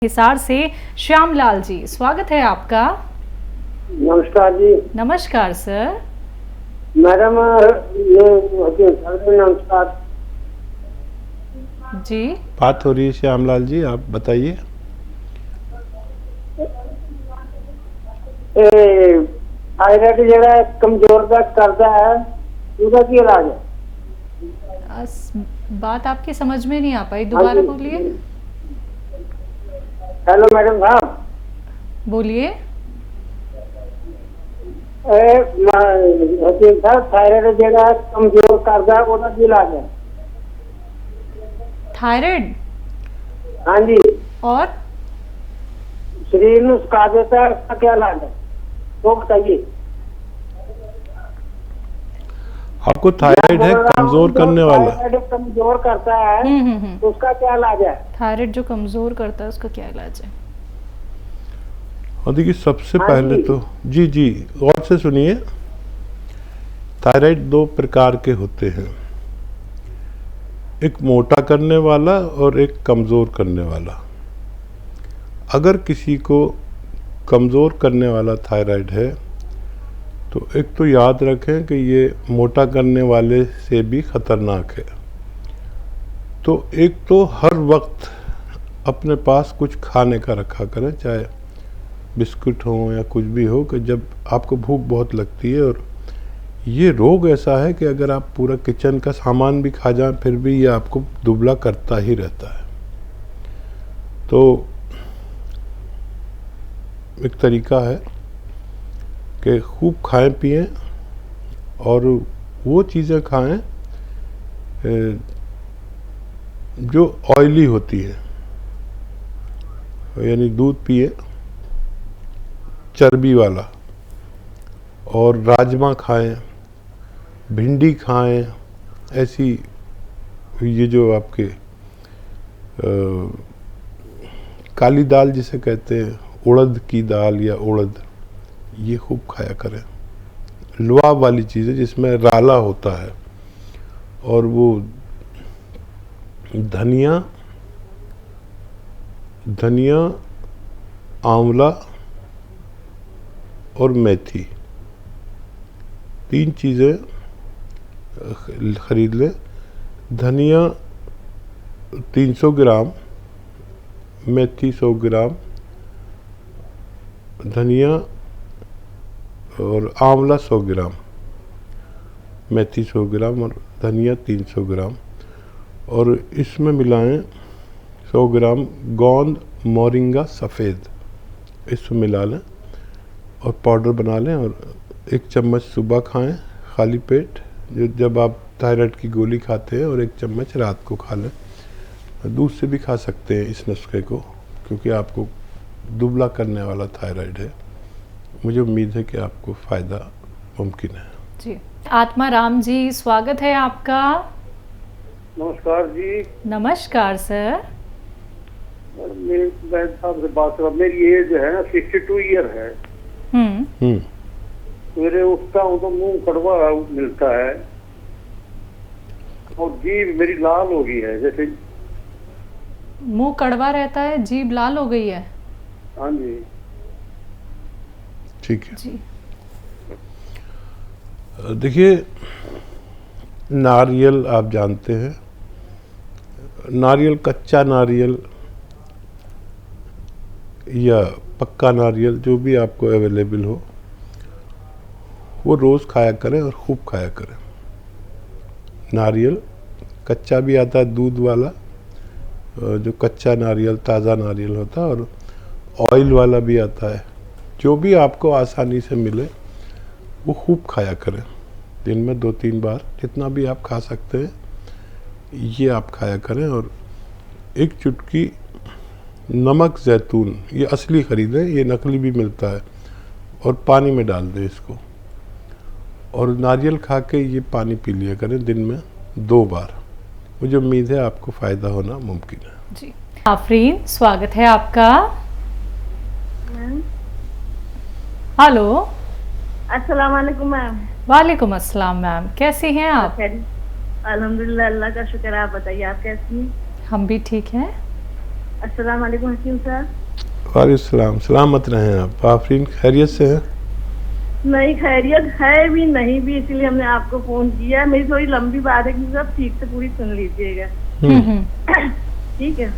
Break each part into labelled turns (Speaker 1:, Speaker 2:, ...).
Speaker 1: हिसार से श्यामलाल जी, स्वागत है आपका।
Speaker 2: नमस्कार जी।
Speaker 1: नमस्कार सर।
Speaker 2: मैडम नमस्कार
Speaker 1: जी,
Speaker 3: बात हो रही है श्यामलाल जी, आप बताइए।
Speaker 2: थायराइड जरा कमजोर करता है, उसका क्या इलाज है?
Speaker 1: बात आपकी समझ में नहीं आ पाई, दोबारा बोलिए।
Speaker 2: हेलो मैडम साहब,
Speaker 1: बोलिए।
Speaker 2: थायराइड जरा कमजोर करता है, उसका क्या इलाज है?
Speaker 1: थायराइड?
Speaker 2: हाँ जी।
Speaker 1: और
Speaker 2: शरीर में सुखा देता है, उसका क्या इलाज है वो बताइए।
Speaker 3: आपको थायराइड है कमजोर करने वाला?
Speaker 2: थायराइड कमजोर करता है तो उसका क्या इलाज है?
Speaker 1: थायराइड जो कमजोर करता है उसका क्या इलाज है?
Speaker 3: और देखिए, सबसे
Speaker 2: हाँ
Speaker 3: पहले
Speaker 2: जी।
Speaker 3: तो जी गौर से सुनिए। थायराइड दो प्रकार के होते हैं, एक मोटा करने वाला और एक कमजोर करने वाला। अगर किसी को कमजोर करने वाला थायराइड है तो एक तो याद रखें कि ये मोटा करने वाले से भी खतरनाक है। तो एक तो हर वक्त अपने पास कुछ खाने का रखा करें, चाहे बिस्कुट हो या कुछ भी हो, कि जब आपको भूख बहुत लगती है। और ये रोग ऐसा है कि अगर आप पूरा किचन का सामान भी खा जाएं फिर भी ये आपको दुबला करता ही रहता है। तो एक तरीका है कि खूब खाएं पिएं और वो चीज़ें खाएं जो ऑयली होती है, यानी दूध पिए चर्बी वाला, और राजमा खाएं, भिंडी खाएं, ऐसी ये जो आपके काली दाल जिसे कहते हैं, उड़द की दाल या उड़द, ये खूब खाया करें। लुआब वाली चीज़ें जिसमें राला होता है, और वो धनिया, आंवला और मेथी, तीन चीज़ें खरीद लें। धनिया 300 ग्राम, मेथी 100 ग्राम, धनिया और आंवला 100 ग्राम, मेथी 100 ग्राम और धनिया 300 ग्राम, और इसमें मिलाएं 100 ग्राम गोंद मोरिंगा सफ़ेद, इसमें मिला लें और पाउडर बना लें। और 1 चम्मच सुबह खाएं खाली पेट, जब आप थायराइड की गोली खाते हैं, और 1 चम्मच रात को खा लें। दूध से भी खा सकते हैं इस नुस्खे को, क्योंकि आपको दुबला करने वाला थायराइड है। मुझे उम्मीद है कि आपको फ़ायदा मुमकिन है
Speaker 1: जी। आत्मा राम जी, स्वागत है आपका।
Speaker 2: नमस्कार जी।
Speaker 1: नमस्कार सर।
Speaker 2: मेरी बहन साहब से बात कर, मेरी एज है ना 62 ईयर है। मेरे उठता हूँ तो मुंह कड़वा मिलता है और जीभ मेरी लाल हो गई है, जैसे
Speaker 1: मुंह कड़वा रहता है, जीभ लाल हो गई है।
Speaker 2: हाँ जी।
Speaker 3: ठीक है
Speaker 1: जी।
Speaker 3: देखिए, नारियल आप जानते हैं, नारियल, कच्चा नारियल या पक्का नारियल, जो भी आपको अवेलेबल हो, वो रोज़ खाया करें और खूब खाया करें। नारियल कच्चा भी आता है, दूध वाला, जो कच्चा नारियल, ताज़ा नारियल होता है, और ऑयल वाला भी आता है। जो भी आपको आसानी से मिले वो खूब खाया करें। दिन में 2-3 बार, जितना भी आप खा सकते हैं, ये आप खाया करें। और 1 चुटकी नमक जैतून, ये असली खरीदें, ये नकली भी मिलता है, और पानी में डाल दें इसको, और नारियल खा के ये पानी पी लिया करें दिन में 2 बार। मुझे उम्मीद है आपको फ़ायदा होना मुमकिन है
Speaker 1: जी। आफरीन, स्वागत है आपका। हेलो।
Speaker 4: अस्सलाम वालेकुम मैम।
Speaker 1: वालेकुम अस्सलाम मैम, कैसी हैं आप?
Speaker 4: अल्हम्दुलिल्लाह, अल्लाह का शुक्र है। आप बताइए, आप कैसी हैं?
Speaker 1: हम भी ठीक हैं।
Speaker 4: अस्सलाम वालेकुम हकीम साहब।
Speaker 3: वालेकुम सलामत रहें आप। आफरीन खैरियत से हैं?
Speaker 4: नहीं, खैरियत है भी नहीं भी, इसलिए हमने आपको फोन किया। मेरी थोड़ी लंबी बात है कि सब ठीक से पूरी सुन लीजिएगा। ठीक है।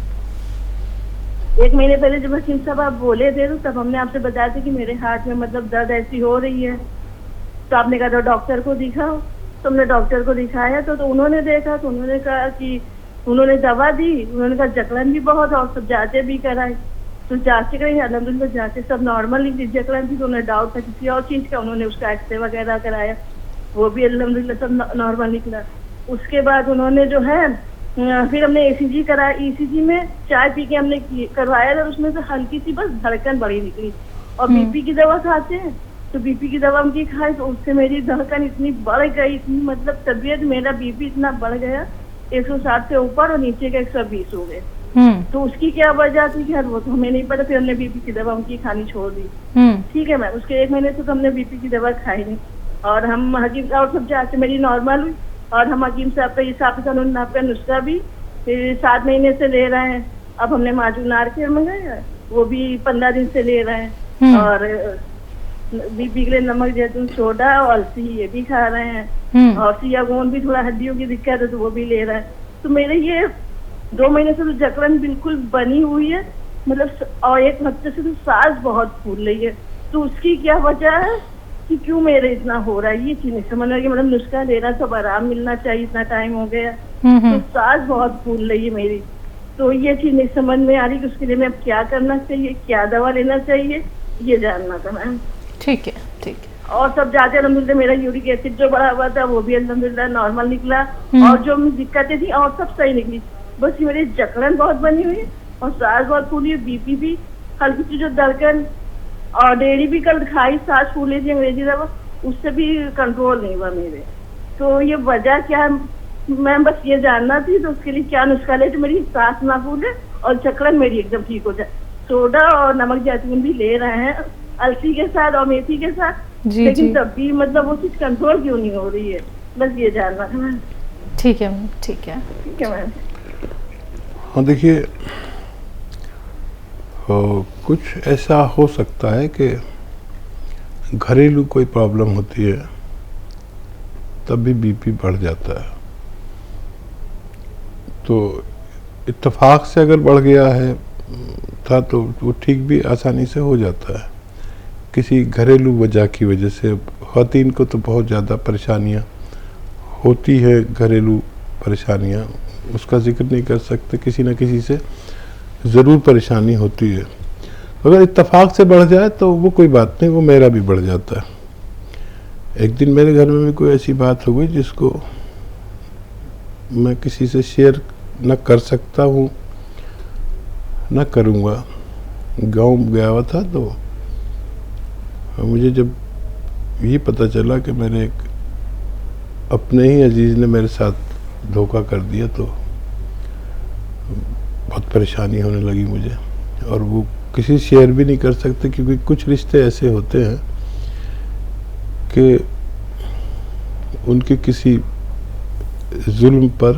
Speaker 4: 1 महीने पहले जब हकीम साहब आप बोले थे तो तब हमने आपसे बताया था कि मेरे हाथ में मतलब दर्द ऐसी हो रही है, तो आपने कहा था डॉक्टर को दिखाओ। तो हमने डॉक्टर को दिखाया तो उन्होंने देखा तो उन्होंने कहा कि उन्होंने दवा दी। उन्होंने कहा जकड़न भी बहुत और सब जांचें भी कराई। तो जांचें कराई, अल्हम्दुलिल्लाह जांचें सब नॉर्मल निकली। जकड़न थी तो उन्हें डाउट था किसी और चीज का, उन्होंने उसका एक्सरे वगैरह कराया, वो भी अल्हम्दुलिल्लाह सब नॉर्मल निकला। उसके बाद उन्होंने जो है फिर हमने ECG कराया। ECG में चाय पी के हमने करवाया था, उसमें से हल्की सी बस धड़कन बड़ी निकली। और BP की दवा खाते हैं तो BP की दवा उनकी खाई तो उससे मेरी धड़कन इतनी बढ़ गई, इतनी मतलब तबीयत, मेरा BP इतना बढ़ गया 160 से ऊपर और नीचे का 120 हो गए। तो उसकी क्या वजह थी खैर वो तो हमें नहीं पता। फिर हमने BP की दवा उनकी खानी छोड़ दी। ठीक है मैम। उसके 1 महीने से तो हमने BP की दवा खाई नहीं। और हम हकीम और सब जांच मेरी नॉर्मल हुई और हम हकीम साहब का हिसाब से उन्होंने आपका नुस्खा भी 7 महीने से ले रहे हैं। अब हमने माजून आर मंगाया, वो भी 15 दिन से ले रहे हैं। और BP के लिए नमक जैतून सोडा और अलसी ये भी खा रहे हैं। और सियागोन भी थोड़ा हड्डियों की दिक्कत है तो वो भी ले रहे हैं। तो मेरे ये 2 महीने से तो जकड़न बिल्कुल बनी हुई है, मतलब और 1 हफ्ते से तो सांस बहुत फूल रही है। तो उसकी क्या वजह है कि क्यों मेरे इतना हो रहा है, ये चीज नहीं समझ रही। मतलब नुस्खा लेना सब आराम मिलना चाहिए, इतना टाइम हो गया तो सांस बहुत फूल रही है मेरी। तो ये चीज नहीं समझ में आ रही कि उसके लिए मैं अब क्या करना चाहिए, क्या दवा लेना चाहिए, ये जानना था मैम।
Speaker 1: ठीक है, ठीक है।
Speaker 4: और सब जाते अल्हम्दुलिल्लाह मेरा यूरिक एसिड जो बढ़ा हुआ था वो भी अल्हम्दुलिल्लाह नॉर्मल निकला। और जो दिक्कतें थी और सब सही निकली। बस मेरी जकड़न बहुत बनी हुई है और सांस बहुत फूली है। BP भी हल्की सी जो धड़कन और डेयरी भी कल खाई, सांस फूली थी अंग्रेजी दवा, उससे भी कंट्रोल नहीं हुआ मेरे। तो ये वजह क्या है मैम, बस ये जानना थी। तो उसके लिए क्या नुस्खा ले जो मेरी सांस ना फूले और जकड़न मेरी एकदम ठीक हो जाए। सोडा और नमक जैतून भी ले रहे हैं अलसी के साथ और मेथी के साथ, लेकिन तब भी मतलब वो चीज कंट्रोल क्यों नहीं हो रही है, बस ये जानना था मैम।
Speaker 1: ठीक है मैम, ठीक है।
Speaker 4: ठीक है मैम।
Speaker 3: हाँ देखिए, कुछ ऐसा हो सकता है कि घरेलू कोई प्रॉब्लम होती है तब भी BP बढ़ जाता है। तो इत्तेफाक से अगर बढ़ गया है था तो वो ठीक भी आसानी से हो जाता है। किसी घरेलू वजह की वजह से ख़वातीन को तो बहुत ज़्यादा परेशानियाँ होती है, घरेलू परेशानियाँ, उसका जिक्र नहीं कर सकते, किसी न किसी से ज़रूर परेशानी होती है। अगर इत्तेफाक से बढ़ जाए तो वो कोई बात नहीं, वो मेरा भी बढ़ जाता है। एक दिन मेरे घर में भी कोई ऐसी बात हो गई जिसको मैं किसी से शेयर न कर सकता हूँ न करूँगा। गांव गया हुआ था तो मुझे जब ये पता चला कि मेरे एक अपने ही अजीज़ ने मेरे साथ धोखा कर दिया तो बहुत परेशानी होने लगी मुझे। और वो किसी शेयर भी नहीं कर सकते क्योंकि कुछ रिश्ते ऐसे होते हैं कि उनके किसी जुल्म पर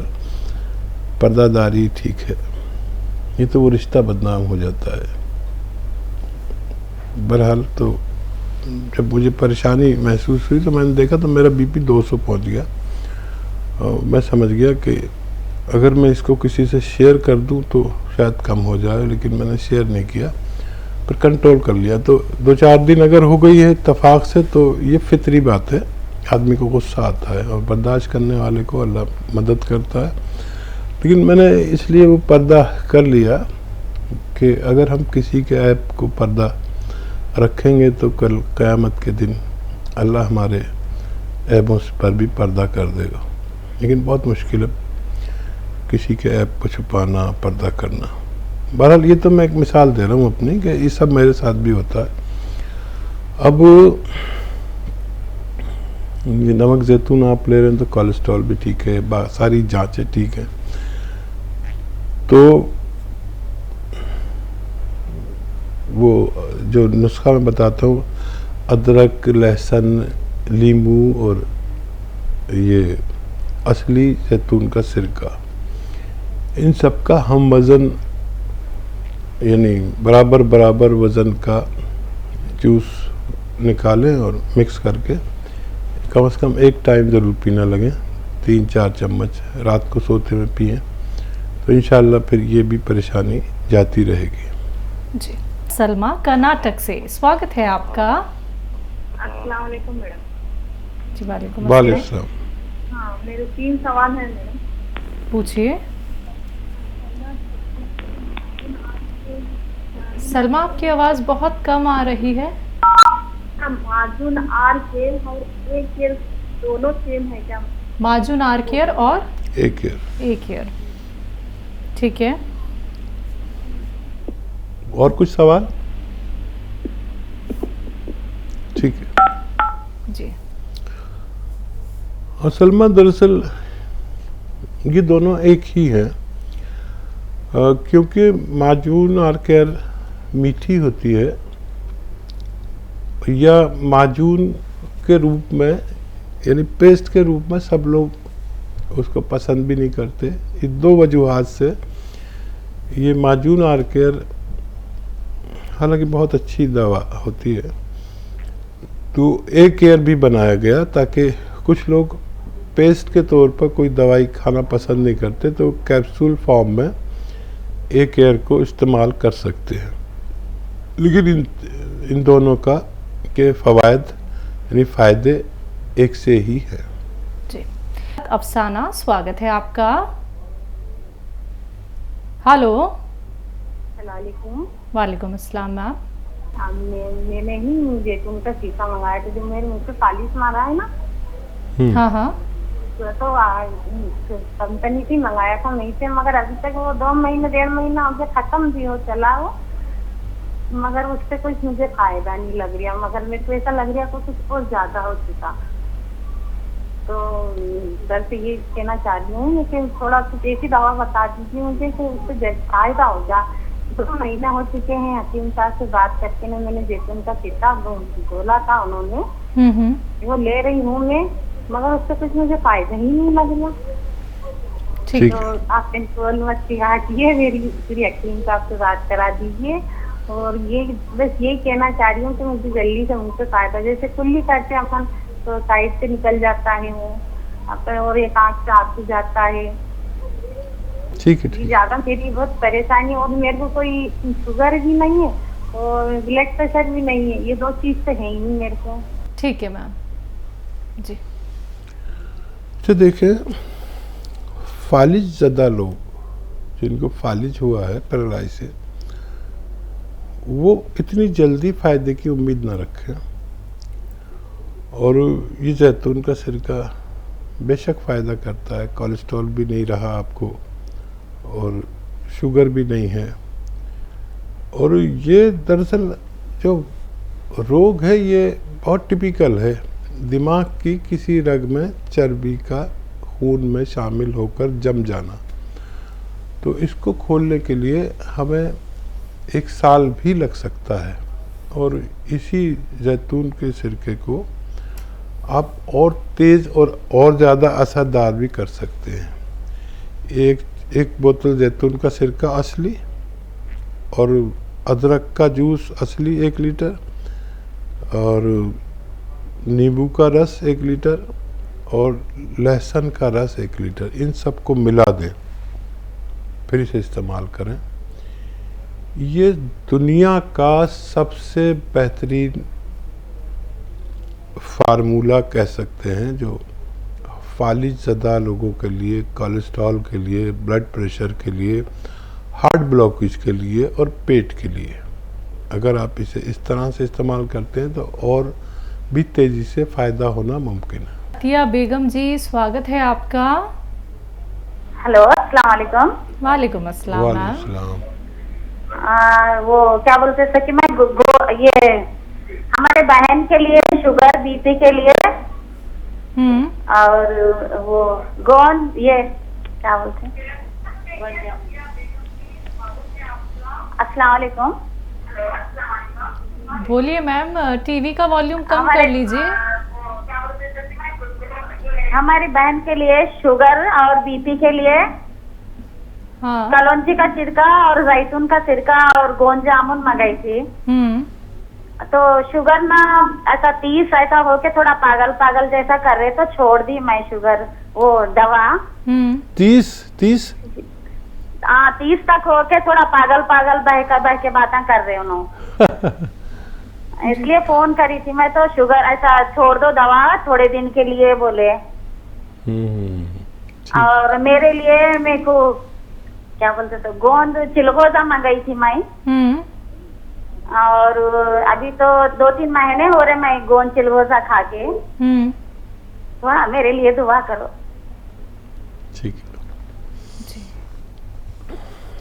Speaker 3: पर्दादारी ठीक है, ये तो वो रिश्ता बदनाम हो जाता है। बहरहाल तो जब मुझे परेशानी महसूस हुई तो मैंने देखा तो मेरा BP 200 पहुंच गया। और मैं समझ गया कि अगर मैं इसको किसी से शेयर कर दूं तो शायद कम हो जाए, लेकिन मैंने शेयर नहीं किया, पर कंट्रोल कर लिया। तो 2-4 दिन अगर हो गई है इत्तेफाक से तो ये फितरी बात है, आदमी को गुस्सा आता है और बर्दाश्त करने वाले को अल्लाह मदद करता है। लेकिन मैंने इसलिए वो पर्दा कर लिया कि अगर हम किसी के ऐप को पर्दा रखेंगे तो कल क़यामत के दिन अल्लाह हमारे ऐबों पर भी पर्दा कर देगा। लेकिन बहुत मुश्किल है किसी के ऐप को छुपाना, पर्दा करना। बहरहाल ये तो मैं एक मिसाल दे रहा हूँ अपनी कि ये सब मेरे साथ भी होता है। अब ये नमक जैतून आप ले रहे हैं तो कोलेस्ट्रॉल भी ठीक है, सारी जांचें ठीक है। तो वो जो नुस्खा मैं बताता हूँ, अदरक, लहसुन, नींबू और ये असली जैतून का सिरका, इन सब का हम वज़न यानी बराबर बराबर वज़न का जूस निकालें और मिक्स करके कम से कम एक टाइम ज़रूर पीना लगे, 3-4 चम्मच रात को सोते में पिएं, तो इंशाल्लाह फिर ये भी परेशानी जाती रहेगी।
Speaker 1: जी। सलमा कर्नाटक से, स्वागत है आपका।
Speaker 4: अस्सलाम वालेकुम मैडम।
Speaker 1: जी वालेकुम
Speaker 3: वालेकुम
Speaker 1: अस्सलाम।
Speaker 3: अस्सलाम।
Speaker 4: हाँ, मेरे 3 सवाल हैं मैडम।
Speaker 1: पूछिए। सलमा आपकी आवाज़ बहुत कम आ रही है।
Speaker 4: माजून आर केयर और ए केयर दोनों सेम है क्या?
Speaker 1: माजून आर केयर और
Speaker 3: एक ईयर।
Speaker 1: ए केयर, ठीक है।
Speaker 3: और कुछ सवाल? ठीक है
Speaker 1: जी।
Speaker 3: और सलमा दरअसल ये दोनों एक ही हैं, क्योंकि माजून आर केयर मीठी होती है या माजून के रूप में यानी पेस्ट के रूप में सब लोग उसको पसंद भी नहीं करते। ये 2 वजूहात से ये माजून आर केयर हालांकि बहुत अच्छी दवा होती है, तो ए केयर भी बनाया गया ताकि कुछ लोग पेस्ट के तौर पर कोई दवाई खाना पसंद नहीं करते, तो कैप्सूल फॉर्म में ए केयर को इस्तेमाल कर सकते हैं। लेकिन इन दोनों के फ़वायद यानी फ़ायदे एक से ही है।
Speaker 1: जी। अफसाना, स्वागत है आपका। हेलो।
Speaker 4: अस्सलामुअलैकुम।
Speaker 1: वालेकुम अस्सलाम मैम।
Speaker 4: मैंने ही जैतून का शीशा मंगाया था, जो मेरे मुँह पे पालिश मारा है ना,
Speaker 1: हाँ हाँ।
Speaker 4: तो कंपनी से मंगाया था नहीं से, मगर अभी तक वो 2 महीने 1.5 महीना हो गया, खत्म भी हो चला वो, मगर उससे कुछ मुझे फायदा नहीं लग रहा, मगर मेरे को ऐसा लग रहा है कुछ और ज्यादा हो चुका। तो दर से ये कहना चाह रही हूँ कि थोड़ा कुछ ऐसी दवा बता दीजिए मुझे कि उससे फायदा हो जाए। 2 महीना हो चुके हैं, हकीम साहब से बात करके ना मैंने जैतून का सीता बोला था उन्होंने, वो ले रही हूँ मैं, मगर उससे कुछ मुझे फायदा ही नहीं लग रहा।
Speaker 1: ठीक।
Speaker 4: तो आप कंट्रोल मत हटिए, मेरी हकीम साहब से बात करा दीजिए। और ये बस यही कहना चाह रही हूँ कि मुझे जल्दी से मुझसे फायदा, जैसे कुल्ली करते अपन तो साइड से निकल जाता है वो अपन, और एक आँख से आंसू जाता है।
Speaker 3: ठीक है, ठीक।
Speaker 4: ज्यादा मेरी बहुत परेशानी, और मेरे को कोई शुगर भी नहीं है और ब्लड प्रेशर भी नहीं है, ये 2 चीज तो है ही नहीं मेरे को।
Speaker 1: ठीक है मैम जी।
Speaker 3: तो देखिए, फालिज ज़दा लोग जिनको फालिज हुआ है पैरालाइसिस, वो इतनी जल्दी फ़ायदे की उम्मीद ना रखें। और ये जैतून का सिरका बेशक फ़ायदा करता है, कोलेस्ट्रॉल भी नहीं रहा आपको और शुगर भी नहीं है। और ये दरअसल जो रोग है ये बहुत टिपिकल है, दिमाग की किसी रग में चर्बी का खून में शामिल होकर जम जाना। तो इसको खोलने के लिए हमें 1 साल भी लग सकता है, और इसी जैतून के सिरके को आप और तेज़ और ज़्यादा असरदार भी कर सकते हैं। एक बोतल जैतून का सिरका असली और अदरक का जूस असली 1 लीटर और नींबू का रस 1 लीटर और लहसुन का रस 1 लीटर, इन सबको मिला दें, फिर इसे इस्तेमाल करें। ये दुनिया का सबसे बेहतरीन फार्मूला कह सकते हैं जो फालिज ज़दा लोगों के लिए, कोलेस्ट्रॉल के लिए, ब्लड प्रेशर के लिए, हार्ट ब्लॉकेज के लिए और पेट के लिए। अगर आप इसे इस तरह से इस्तेमाल करते हैं तो और भी तेज़ी से फ़ायदा होना मुमकिन है।
Speaker 1: अतिया बेगम जी, स्वागत है आपका।
Speaker 4: हेलो, अस्सलाम वालेकुम।
Speaker 1: वालेकुम अस्सलाम मैम।
Speaker 3: वालेकुम सलाम।
Speaker 4: वो क्या बोलते थे कि मैं ये हमारे बहन के लिए शुगर बीपी के लिए और वो गोंद, ये क्या बोलते हैं, अस्सलाम वालेकुम।
Speaker 1: बोलिए मैम, टीवी का वॉल्यूम कम कर लीजिए।
Speaker 4: हमारी बहन के लिए शुगर और बीपी के लिए
Speaker 1: हाँ।
Speaker 5: कलौंजी का सिरका और जैतून का सिरका और गोंद जामुन मंगाई थी। तो शुगर ना ऐसा 30 ऐसा होके थोड़ा पागल पागल जैसा कर रहे, तो छोड़ दी मैं शुगर वो दवा।
Speaker 3: 30
Speaker 5: हाँ 30 तक होके थोड़ा पागल पागल बह के बातें कर रहे उन्होंने। इसलिए फोन करी थी मैं, तो शुगर ऐसा छोड़ दो दवा थोड़े दिन के लिए बोले। और मेरे लिए मेरे को क्या बोलते थे गोंद चिलगोजा मंगाई थी मैं। और अभी तो 2-3 महीने हो रहे मैं गोंद चिलगोजा खा के। तो हाँ मेरे लिए दुआ करो।
Speaker 3: ठीक है।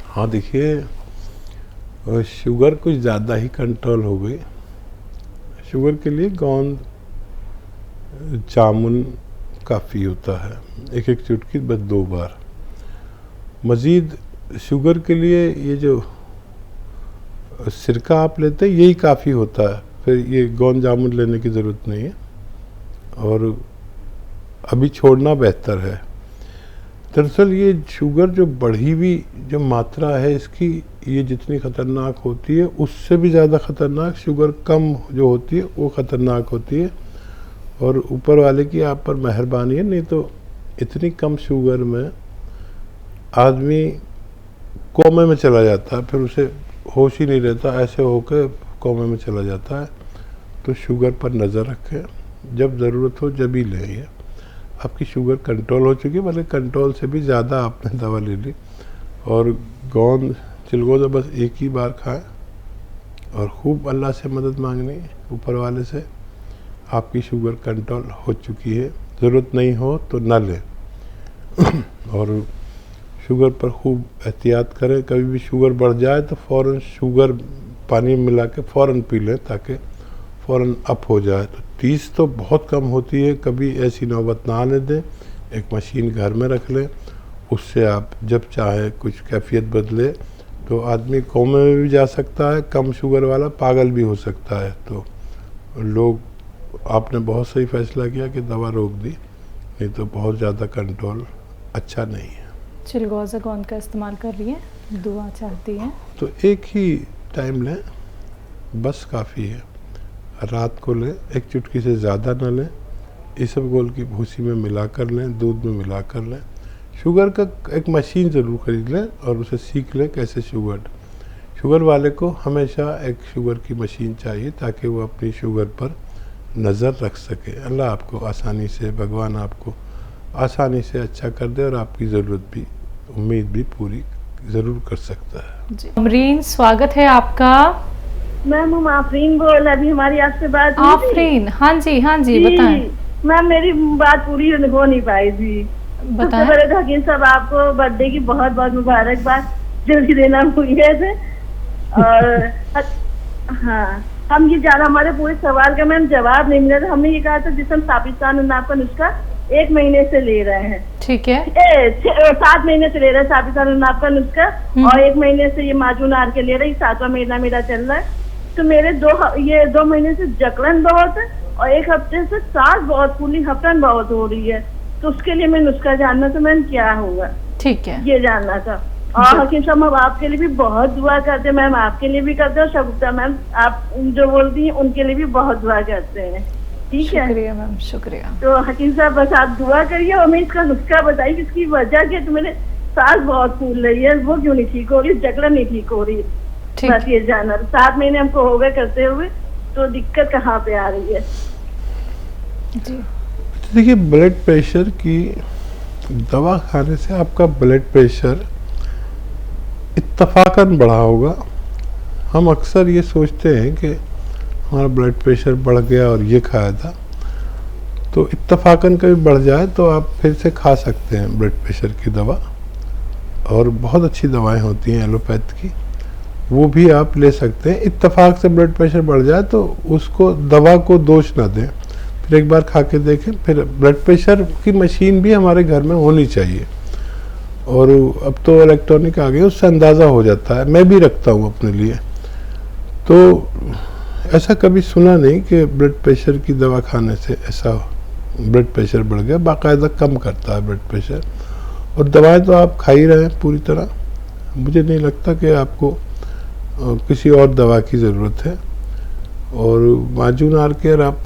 Speaker 3: हाँ देखिए शुगर कुछ ज़्यादा ही कंट्रोल हो गई। शुगर के लिए गोंद जामुन काफ़ी होता है, एक चुटकी बस 2 बार। मज़ीद शुगर के लिए ये जो सिरका आप लेते हैं यही काफ़ी होता है, फिर ये गोंद जामुन लेने की ज़रूरत नहीं है। और अभी छोड़ना बेहतर है। दरअसल ये शुगर जो बढ़ी हुई जो मात्रा है इसकी, ये जितनी ख़तरनाक होती है उससे भी ज़्यादा ख़तरनाक शुगर कम जो होती है वो ख़तरनाक होती है। और ऊपर वाले की आप पर मेहरबानी है, नहीं तो इतनी कम शुगर में आदमी कोमे में चला जाता है, फिर उसे होश ही नहीं रहता, ऐसे होकर कोमे में चला जाता है। तो शुगर पर नज़र रखें, जब ज़रूरत हो जब ही लें। ये आपकी शुगर कंट्रोल हो चुकी है, मतलब कंट्रोल से भी ज़्यादा आपने दवा ले ली। और गोंद चिलगोजा बस एक ही बार खाएं और खूब अल्लाह से मदद मांगनी ऊपर वाले से। आपकी शुगर कंट्रोल हो चुकी है, ज़रूरत नहीं हो तो ना लें। और शुगर पर खूब एहतियात करें। कभी भी शुगर बढ़ जाए तो फ़ौरन शुगर पानी में मिला के फ़ौरन पी लें ताकि फ़ौरन अप हो जाए। तो 30 तो बहुत कम होती है, कभी ऐसी नौबत ना आने दें। एक मशीन घर में रख लें, उससे आप जब चाहे कुछ कैफियत बदले। तो आदमी कोमे में भी जा सकता है, कम शुगर वाला पागल भी हो सकता है। तो लोग आपने बहुत सही फैसला किया कि दवा रोक दी, नहीं तो बहुत ज़्यादा कंट्रोल अच्छा नहीं है।
Speaker 1: चिलगोजा गोंद का इस्तेमाल कर रही है, दुआ चाहती हैं
Speaker 3: तो एक ही टाइम लें, बस काफ़ी है। रात को लें, एक चुटकी से ज़्यादा ना लें। इसबगोल की भूसी में मिला कर लें, दूध में मिला कर लें। शुगर का एक मशीन ज़रूर खरीद लें और उसे सीख लें कैसे शुगर वाले को हमेशा एक शुगर की मशीन चाहिए ताकि वो अपनी शुगर पर नज़र रख सके। अल्लाह आपको आसानी से, भगवान आपको आसानी से अच्छा कर दे और आपकी ज़रूरत भी, उम्मीद भी पूरी ज़रूर कर सकता है।
Speaker 1: जी अमरीन, स्वागत है आपका।
Speaker 4: मैम हम आफरीन बोल, अभी हमारी आपसे बात हुई थी।
Speaker 1: आफरीन, हाँ जी बताएं।
Speaker 4: मैम मेरी बात पूरी हो नहीं पाई थी।
Speaker 1: बताएं।
Speaker 4: सबसे पहले हकीम साहब आपको बर्थडे की बहुत बहुत मुबारकबाद, जल्दी देना भूल गए थे। और हाँ हम ये जाना, हमारे पूरे सवाल का मैम जवाब नहीं मिला था। हमने ये कहा था जिस हम साबिस्तान आपका नुस्खा 1 महीने से ले रहे हैं, ठीक है, 7 महीने से ले रहे हैं साबिस्तान आपका नुस्खा, और 1 महीने से ये माजून आर के ले रहे हैं, 7वां महीना मेरा चल रहा है। तो मेरे 2 महीने से जकड़न बहुत है और 1 हफ्ते से सांस बहुत फूली, हफ्तन बहुत हो रही है। तो उसके लिए मैं नुस्खा जानना था मैम, क्या होगा,
Speaker 1: ठीक है,
Speaker 4: ये जानना था। और हकीम साहब हम आपके लिए भी बहुत दुआ करते हैं मैम, आपके लिए भी करते हैं, और शगुफ्ता मैम आप जो बोलती हैं उनके लिए भी बहुत दुआ करते हैं। ठीक है,
Speaker 1: शुक्रिया मैम, शुक्रिया।
Speaker 4: तो हकीम साहब बस आप दुआ करिए और मैं इसका नुस्खा बताइए, इसकी वजह क्या, तो मेरे सांस बहुत फूल रही है, वो क्यों नहीं ठीक हो रही, जकड़न नहीं ठीक हो रही, बस ये जानना। 7 महीने हमको हो गए करते हुए, तो दिक्कत कहाँ पे आ रही है
Speaker 1: जी?
Speaker 3: देखिए ब्लड प्रेशर की दवा खाने से आपका ब्लड प्रेशर इत्तफाकन बढ़ा होगा। हम अक्सर ये सोचते हैं कि हमारा ब्लड प्रेशर बढ़ गया और ये खाया था, तो इत्तफाकन कभी बढ़ जाए तो आप फिर से खा सकते हैं ब्लड प्रेशर की दवा। और बहुत अच्छी दवाएं होती हैं एलोपैथ की, वो भी आप ले सकते हैं। इत्तफाक से ब्लड प्रेशर बढ़ जाए तो उसको, दवा को दोष ना दें, फिर एक बार खा के देखें। फिर ब्लड प्रेशर की मशीन भी हमारे घर में होनी चाहिए, और अब तो इलेक्ट्रॉनिक आ गई, उससे अंदाज़ा हो जाता है। मैं भी रखता हूँ अपने लिए। तो ऐसा कभी सुना नहीं कि ब्लड प्रेशर की दवा खाने से ऐसा ब्लड प्रेशर बढ़ गया। बाकायदा कम करता है ब्लड प्रेशर, और दवाएं तो आप खा ही रहे हैं पूरी तरह। मुझे नहीं लगता कि आपको किसी और दवा की ज़रूरत है। और माजून आर केयर आप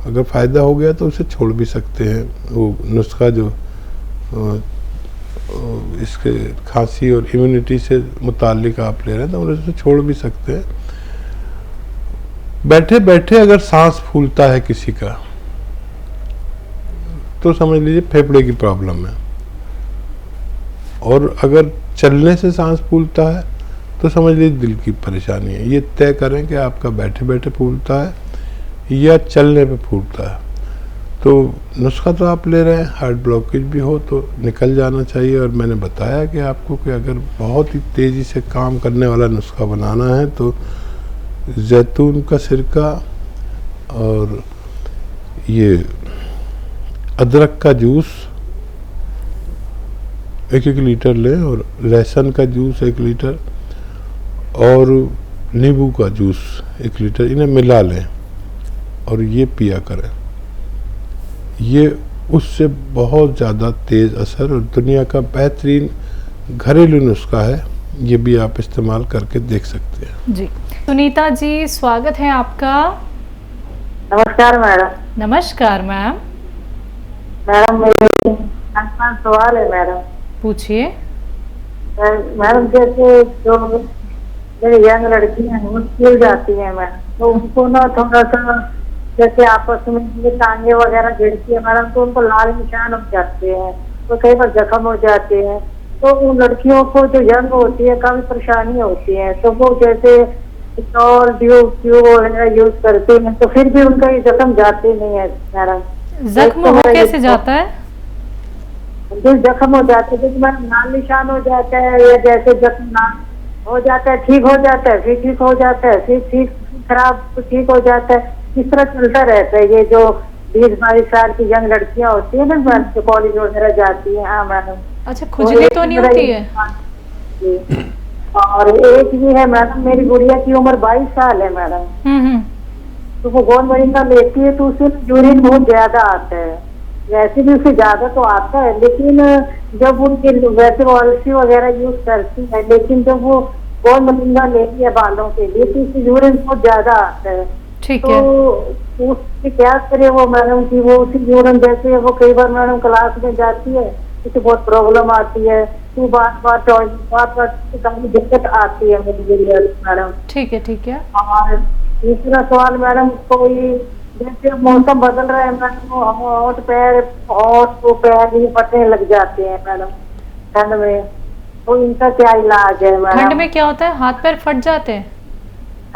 Speaker 3: अगर फ़ायदा हो गया तो उसे छोड़ भी सकते हैं। वो नुस्खा जो इसके खांसी और इम्यूनिटी से मुताल्लिक आप ले रहे हैं तो उसे छोड़ भी सकते हैं। बैठे बैठे अगर सांस फूलता है किसी का तो समझ लीजिए फेफड़े की प्रॉब्लम है, और अगर चलने से सांस फूलता है तो समझ लीजिए दिल की परेशानी है। ये तय करें कि आपका बैठे बैठे फूलता है या चलने पे फूलता है। तो नुस्खा तो आप ले रहे हैं, हार्ट ब्लॉकेज भी हो तो निकल जाना चाहिए। और मैंने बताया कि आपको कि अगर बहुत ही तेज़ी से काम करने वाला नुस्खा बनाना है तो जैतून का सिरका और ये अदरक का जूस 1-1 लीटर लें, और लहसुन का जूस 1 लीटर और नींबू का जूस 1 लीटर, इन्हें मिला लें और ये पिया करें। ये उससे बहुत ज़्यादा तेज़ असर और दुनिया का बेहतरीन घरेलू नुस्खा है। ये भी आप इस्तेमाल करके देख सकते हैं।
Speaker 1: जी सुनीता जी, स्वागत है आपका।
Speaker 4: नमस्कार मैडम।
Speaker 1: नमस्कार मैम,
Speaker 4: मैडम मेरे 5 सवाल है मैडम।
Speaker 1: पूछिए।
Speaker 4: मैडम जैसे जो मेरी यंग लड़की है वो स्कूल जाती है मैडम, तो उनको ना थोड़ा सा जैसे आपस में ये टांगे वगैरह गिरती है मैडम, तो उनको लाल निशान हो जाते हैं, तो कई बार जख्म हो जाते हैं। तो उन लड़कियों को जो यंग होती है काफी परेशानी होती है, तो वो जैसे ट्यूब वगैरह यूज करते हैं तो फिर भी उनका ये जख्म जाते नहीं है मैडम।
Speaker 1: जख्म हो कैसे जाता है?
Speaker 4: जो जख्म हो जाते हैं मैडम, लाल निशान हो जाता है, या जैसे जख्म हो जाता है, ठीक हो जाता है, फिर ठीक हो जाता है, फिर ठीक खराब ठीक हो जाता है, इस तरह चलता रहता है। ये जो 20-22 साल की यंग लड़कियां होती है ना मैडम, जो कॉलेज वगैरह जाती है। हाँ मैडम।
Speaker 1: अच्छा, खुजली तो नहीं होती है?
Speaker 4: और एक ये है मैडम, मेरी गुड़िया की उम्र 22 साल है मैडम, तो वो गोंद मरीना लेती है तो उसे यूरिन बहुत ज्यादा आता है। वैसे भी उसे ज्यादा तो आता है, लेकिन जब उनके वैसे वो अलसी वगैरह यूज करती है, लेकिन जब वो गोंद मरीना लेती है बालों के लिए तो उसे यूरिन बहुत ज्यादा आता है।
Speaker 1: ठीक है।
Speaker 4: तो उससे क्या करे वो मैडम की, वो उसी यूरिन जैसे वो कई बार मैडम क्लास में जाती है उसे बहुत प्रॉब्लम आती है, तो बार काफी दिक्कत आती है मेरी मैडम।
Speaker 1: ठीक है, ठीक है।
Speaker 4: और दूसरा सवाल मैडम, कोई जैसे मौसम बदल रहा है मैडम, होंठ पैर भी फटने लग जाते हैं मैडम ठंड में, तो इनका क्या इलाज है मैडम?
Speaker 1: ठंड में क्या होता है? हाथ पैर फट जाते हैं?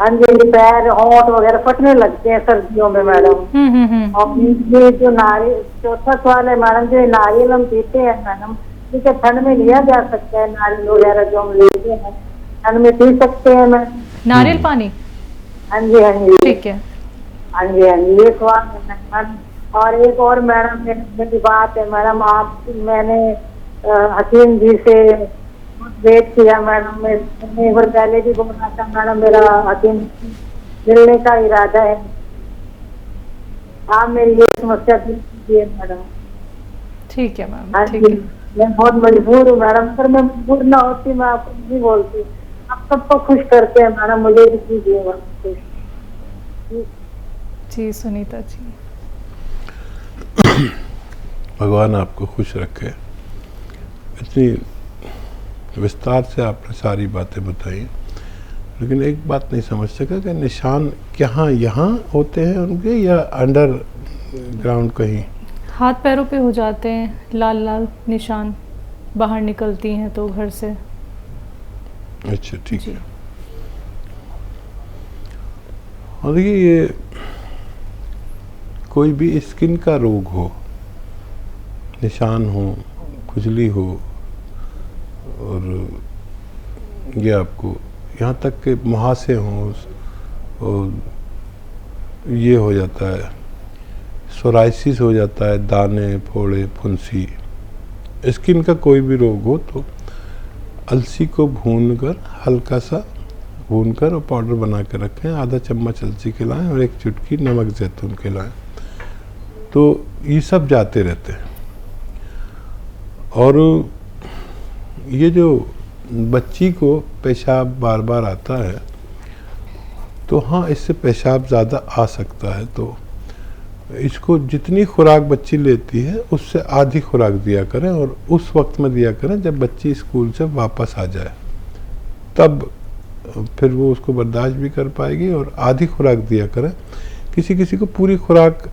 Speaker 4: हाँ जी, पैर होंठ वगैरह फटने लगते हैं सर्दियों में मैडम। और ये जो नारियल, चौथा सवाल है मैडम, जो नारियल हम पीते हैं मैडम, ठीक है, ठंड में लिया जा सकता है? नारियल वगैरह जो हम लेते हैं ठंड में पी सकते हैं मैडम?
Speaker 1: नारियल पानी?
Speaker 4: हाँ जी, हाँ जी।
Speaker 1: ठीक है।
Speaker 4: हाँ जी, हाँ जी, ये सवाल है मैडम। और एक और मैडम मेरी बात है मैडम, मैंने हकीम जी से वेट किया मैडम, मैंने एक बार पहले भी बोला था मैडम, मेरा हकीम मिलने का इरादा है, आप मेरी ये समस्या दूर कीजिए मैडम।
Speaker 1: ठीक है मैम।
Speaker 4: हाँ
Speaker 1: ठीक
Speaker 4: जी,
Speaker 1: है।
Speaker 4: मैं बहुत मजबूर हूँ मैडम, पर मैं मजबूर ना होती मैं आपको नहीं बोलती। आप सबको खुश करते हैं मैडम, मुझे भी कीजिएगा खुश।
Speaker 1: जी सुनीता जी,
Speaker 3: भगवान आपको खुश रखे। इतनी विस्तार से आपने सारी बातें बताई, लेकिन एक बात नहीं समझ सका कि निशान कहाँ यहाँ होते हैं उनके, या अंडर ग्राउंड कहीं?
Speaker 1: हाथ पैरों पे हो जाते हैं लाल लाल निशान, बाहर निकलती हैं तो घर से।
Speaker 3: अच्छा, ठीक है। और ये कोई भी स्किन का रोग हो, निशान हो, खुजली हो, और ये आपको यहाँ तक के मुहासे हों, और ये हो जाता है, सोराइसिस हो जाता है, दाने फोड़े फुंसी, स्किन का कोई भी रोग हो तो अलसी को भूनकर, हल्का सा भूनकर और पाउडर बना के रखें, आधा चम्मच अलसी खिलाएं और 1 चुटकी नमक जैतून खिलाएं, तो ये सब जाते रहते हैं। और ये जो बच्ची को पेशाब बार बार आता है तो हाँ, इससे पेशाब ज़्यादा आ सकता है। तो इसको जितनी खुराक बच्ची लेती है उससे आधी खुराक दिया करें, और उस वक्त में दिया करें जब बच्ची स्कूल से वापस आ जाए, तब फिर वो उसको बर्दाश्त भी कर पाएगी। और आधी खुराक दिया करें। किसी किसी को पूरी खुराक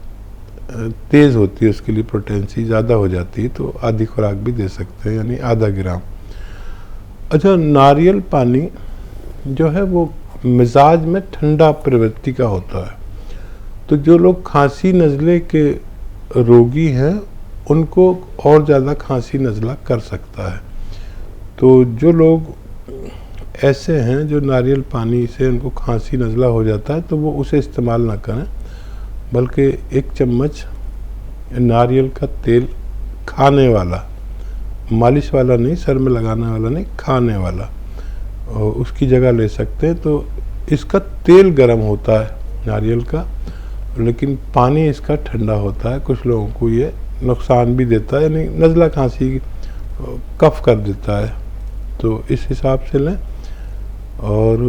Speaker 3: तेज़ होती है, उसके लिए पोटेंसी ज़्यादा हो जाती है, तो आधी खुराक भी दे सकते हैं, यानी आधा ग्राम। अच्छा, नारियल पानी जो है वो मिजाज में ठंडा प्रवृत्ति का होता है। तो जो लोग खांसी नज़ले के रोगी हैं उनको और ज़्यादा खांसी नज़ला कर सकता है। तो जो लोग ऐसे हैं जो नारियल पानी से उनको खांसी नज़ला हो जाता है तो वो उसे इस्तेमाल ना करें, बल्कि 1 चम्मच नारियल का तेल, खाने वाला, मालिश वाला नहीं, सर में लगाने वाला नहीं, खाने वाला, और उसकी जगह ले सकते हैं। तो इसका तेल गर्म होता है नारियल का, लेकिन पानी इसका ठंडा होता है। कुछ लोगों को ये नुकसान भी देता है, यानी नज़ला खांसी कफ कर देता है। तो इस हिसाब से लें। और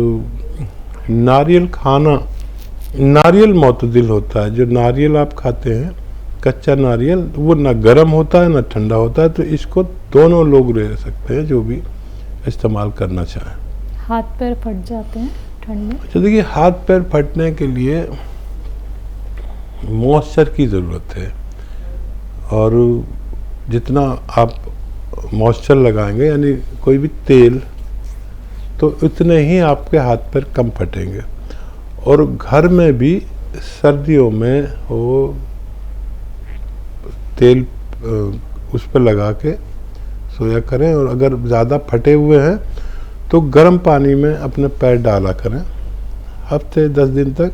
Speaker 3: नारियल खाना, नारियल मोतदिल होता है। जो नारियल आप खाते हैं कच्चा नारियल, वो ना गर्म होता है ना ठंडा होता है। तो इसको दोनों लोग ले सकते हैं जो भी इस्तेमाल करना चाहें।
Speaker 1: हाथ पैर फट जाते हैं ठंड में?
Speaker 3: अच्छा, देखिए, हाथ पैर फटने के लिए मॉइस्चर की ज़रूरत है, और जितना आप मॉइस्चर लगाएंगे, यानी कोई भी तेल, तो उतने ही आपके हाथ पैर कम फटेंगे। और घर में भी सर्दियों में वो तेल उस पर लगा के सोया करें। और अगर ज़्यादा फटे हुए हैं तो गर्म पानी में अपने पैर डाला करें हफ्ते 10 दिन तक,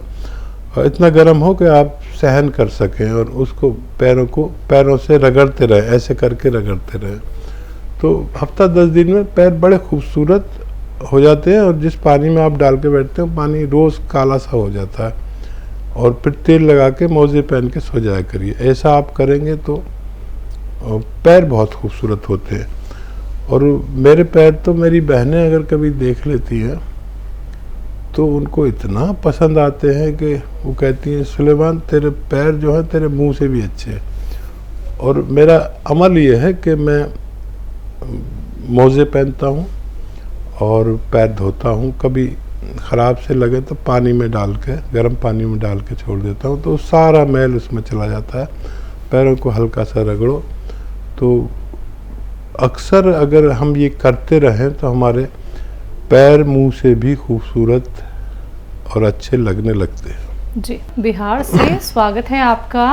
Speaker 3: और इतना गर्म हो कि आप सहन कर सकें, और उसको पैरों से रगड़ते रहें, ऐसे करके रगड़ते रहें। तो हफ्ता 10 दिन में पैर बड़े खूबसूरत हो जाते हैं। और जिस पानी में आप डाल के बैठते हैं पानी रोज़ काला सा हो जाता है। और फिर तेल लगा के मोजे पहन के सो जाया करिए। ऐसा आप करेंगे तो पैर बहुत खूबसूरत होते हैं। और मेरे पैर तो मेरी बहनें अगर कभी देख लेती हैं तो उनको इतना पसंद आते हैं कि वो कहती हैं, सुलेमान तेरे पैर जो हैं तेरे मुंह से भी अच्छे हैं। और मेरा अमल ये है कि मैं मोजे पहनता हूँ और पैर धोता हूँ। कभी ख़राब से लगे तो पानी में डाल के, गर्म पानी में डाल के छोड़ देता हूँ, तो सारा मैल उसमें चला जाता है। पैरों को हल्का सा रगड़ो। तो अक्सर अगर हम ये करते रहें तो हमारे पैर मुंह से भी खूबसूरत और अच्छे लगने लगते हैं।
Speaker 1: जी, बिहार से स्वागत है आपका।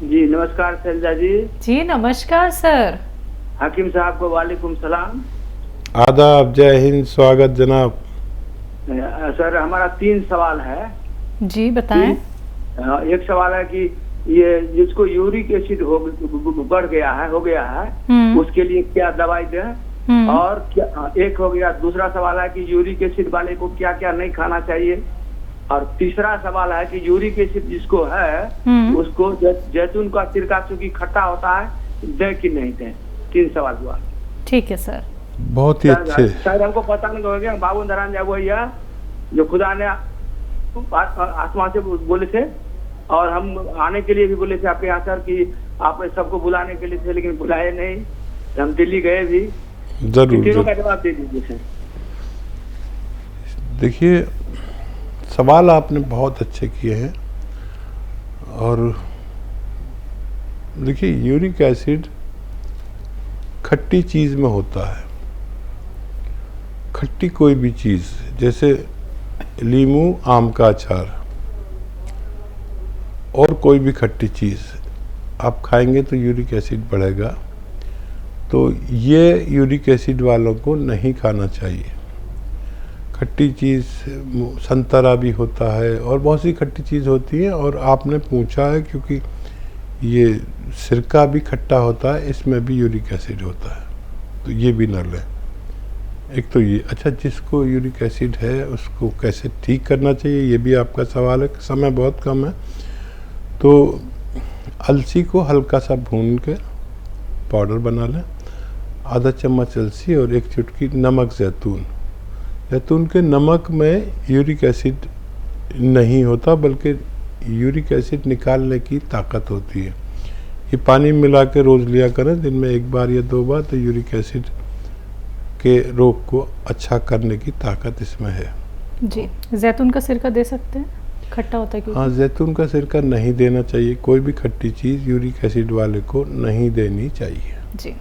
Speaker 2: जी नमस्कार शैलजा जी।
Speaker 1: जी नमस्कार सर।
Speaker 2: हकीम साहब को वालेकुम सलाम।
Speaker 3: आदाब, जय हिंद, स्वागत जनाब।
Speaker 2: सर हमारा 3 सवाल है।
Speaker 1: जी बताएं।
Speaker 2: एक सवाल है कि ये जिसको यूरिक एसिड बढ़ गया है, हो गया है, उसके लिए क्या दवाई दें? और क्या, एक हो गया। दूसरा सवाल है कि यूरिक एसिड वाले को क्या क्या नहीं खाना चाहिए? और तीसरा सवाल है कि यूरिक एसिड जिसको है उसको जैतून का सिरका चूंकि खट्टा होता है, दें कि नहीं दें? 3 सवाल हुआ।
Speaker 1: ठीक है सर,
Speaker 3: बहुत ही अच्छे।
Speaker 2: शायद हमको पता नहीं हो गया। बाबू नारायण जब वही है जो खुदा ने आसमान से बोले थे, और हम आने के लिए भी बोले थे आपके यहाँ सर कि आप सबको बुलाने के लिए थे, लेकिन बुलाए नहीं। हम दिल्ली गए भी।
Speaker 3: जरूर,
Speaker 2: तीनों का जवाब दे दीजिए सर।
Speaker 3: देखिए, सवाल आपने बहुत अच्छे किए हैं। और देखिए, यूरिक एसिड खट्टी चीज़ में होता है। खट्टी कोई भी चीज़, जैसे लीमू, आम का अचार, और कोई भी खट्टी चीज़ आप खाएंगे तो यूरिक एसिड बढ़ेगा। तो ये यूरिक एसिड वालों को नहीं खाना चाहिए। खट्टी चीज़, संतरा भी होता है और बहुत सी खट्टी चीज़ होती है। और आपने पूछा है क्योंकि ये सिरका भी खट्टा होता है, इसमें भी यूरिक एसिड होता है, तो ये भी न लें। एक तो ये। अच्छा, जिसको यूरिक एसिड है उसको कैसे ठीक करना चाहिए, ये भी आपका सवाल है। समय बहुत कम है, तो अलसी को हल्का सा भून के पाउडर बना लें, आधा चम्मच अलसी और 1 चुटकी नमक जैतून। जैतून के नमक में यूरिक एसिड नहीं होता, बल्कि यूरिक एसिड निकालने की ताकत होती है। ये पानी मिला के रोज़ लिया करें, दिन में 1 बार या 2 बार, तो यूरिक एसिड के रोग को अच्छा करने की ताकत इसमें है।
Speaker 1: जी, जैतून का सिरका दे सकते हैं? खट्टा होता है क्योंकि?
Speaker 3: हाँ, जैतून का सिरका नहीं देना चाहिए। कोई भी खट्टी चीज़ यूरिक एसिड वाले को नहीं देनी चाहिए।
Speaker 1: जी।